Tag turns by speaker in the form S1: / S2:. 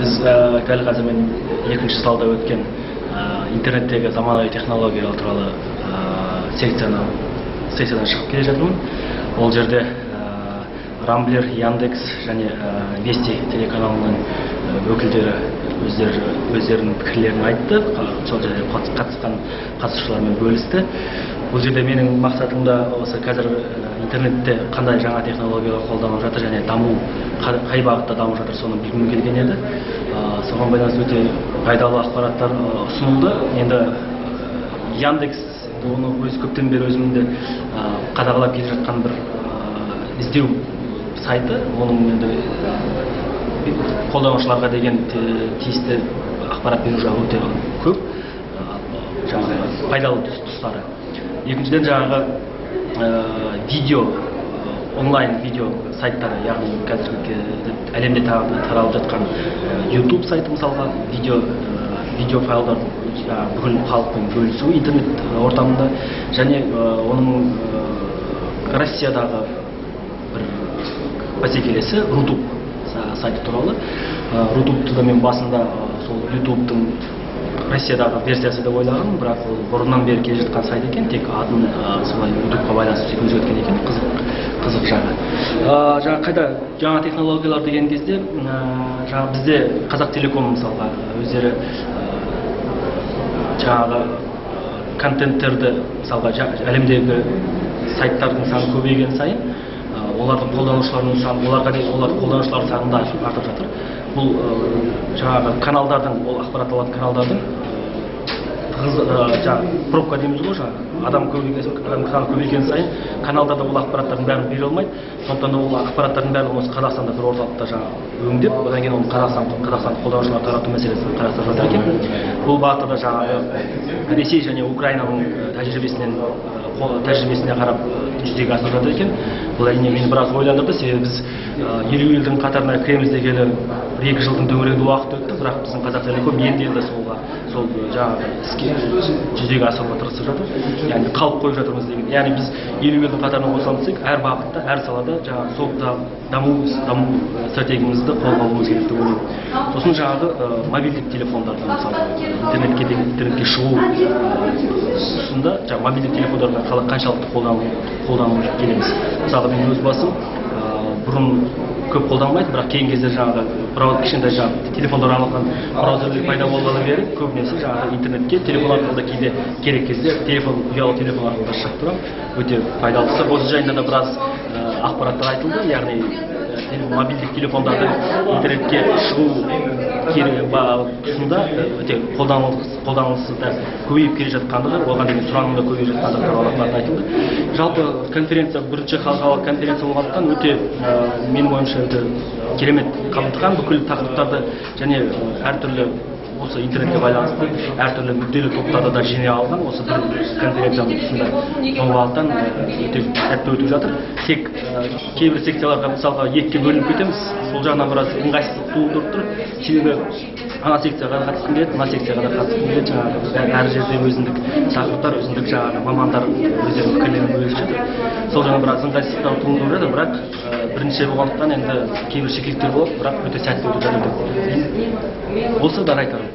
S1: Biz dәл қазір мен екінші залда өткен интернеттегі заманауи технологиялар туралы сессиядан шығып келе жатырмын. Ол жерде Рамблер, Яндекс және Вести телеканалының өкілдері өздерінің пікірлерін айтты. Сол жерде қатысқан қатысушылармен бөлісті. Бұл жерде менің мақсатымда осы қазір интернетте қандай жаңа технологиялар қолданылып жатыр және қай бағытта дамып жатыр, соны білгім келген еді. Соған байланысты өте пайдалы ақпараттар ұсынылды. Енді Яндекс оны көптен бері өзімді қадағалап келе жатқан бір іздеу сайты. Оның енді қолданушыларға деген тиісті ақпарат беру жағы өте көп, пайдалы тұстары. Екіншіден видео, онлайн видео сайттары, яғни қазіргі әлемде таралып жатқан YouTube сайты мысалға видео файлдар бүкіл халықпен бөлісу интернет ортамында, және оның Россиядағы бір бәсекелесі Рутуб сайты туралы. Рутубты да мен басында сол YouTube'тың Россиядағы версиясы деп ойлағанмын, бірақ ол бұрыннан бері келе жатқан сайт екен, тек атын солай YouTube'қа байланысты өзгерткен екен, қызық жағы. Қайда жаңа технологиялар деген кезде, бізде Қазақ Телеком мысалға өздері контенттерді, мысалға әлемдегі сайттардың саны көбейген сайын, олардың қолданушыларының саны, олардың қолданушылар саны да артып жатыр. Бұл каналдардың, ол ақпарат алатын каналдардың пробка дейміз ғой, адам көбейген сайын каналдарда ол ақпараттардың бәрін бере алмайды. Сондықтан ол ақпараттардың бәрін осы Қазақстанда бір орталықта өңдеп, одан кейін оны Қазақстан қолданушыларға тарату мәселесін қарастырып жатыр екен. Бұл бағытта да Ресей және Украинаның тәжірибесіне қарап жүзеге асырып жатыр екен. Бұл әрине мені біраз ойландырды, себебі біз 50 елдің қатарына кіреміз дегелі 1-2 жылдың төңірегінде уақыт өтті, бірақ біздің Қазақ Телеком енді сол іске жүзеге асыруға тырысып жатыр. Яғни қалып қойып жатырмыз деген. Яғни біз 50 елдің қатарына қосамыз, әр бағытта, әр салада сол даму стратегиямызды қолға алуымыз керек деп ойлаймын. Сосын мобильдік телефондарда мысалы интернетке шығу тұсында мобильдік телефондарда қаншалықты қолданып келеміз. Мысалы мен өз басым бұрын көп қолданбайды, бірақ кейін кезде кішкентай телефондар арналған браузерлер пайда болғалы бері көбінесе интернетке телефон арқылы да кейде керек кезде ұялы телефон арқылы шығып тұрамын. Өте пайдалысы. Осы жайында да біраз ақпараттар айтылды, яғни мобильдік телефондардың интернетке шығу тұсында өте қолданылысы да көбейіп келе жатқандығы, оған деген сұраның да көбейіп жатқандығы туралы ақпарат айтылды. Жалпы конференция бірінші халықаралық конференция болғандықтан өте менің ойымша өте керемет қамтыған, бүкіл тақырыптарды және әртүрлі осы интернетке байланысты әртүрлі мүдделі топтарды да жинай алған осы бір конференцияның тұсында болғандықтан өте сәтті өтіп жатыр. Тек кейбір секцияларға мысалға екіге бөлініп кетеміз, сол жағынан біраз ыңғайсыздық туындырып тұр. Себебі ана секцияға да қатысқым келеді, мына секцияға да қатысқым келеді, әр жерде өзіндік тақырыптар, өзіндік мамандар өздерінің пікірлерін бөлісіп жатыр. Сол жағынан біраз ыңғайсыздықтар туындырып жатыр, бірақ бірінші болғандықтан енді кейбір шикіліктер болып, бірақ өте сәтті өтіп жатыр. Осы да айтарым.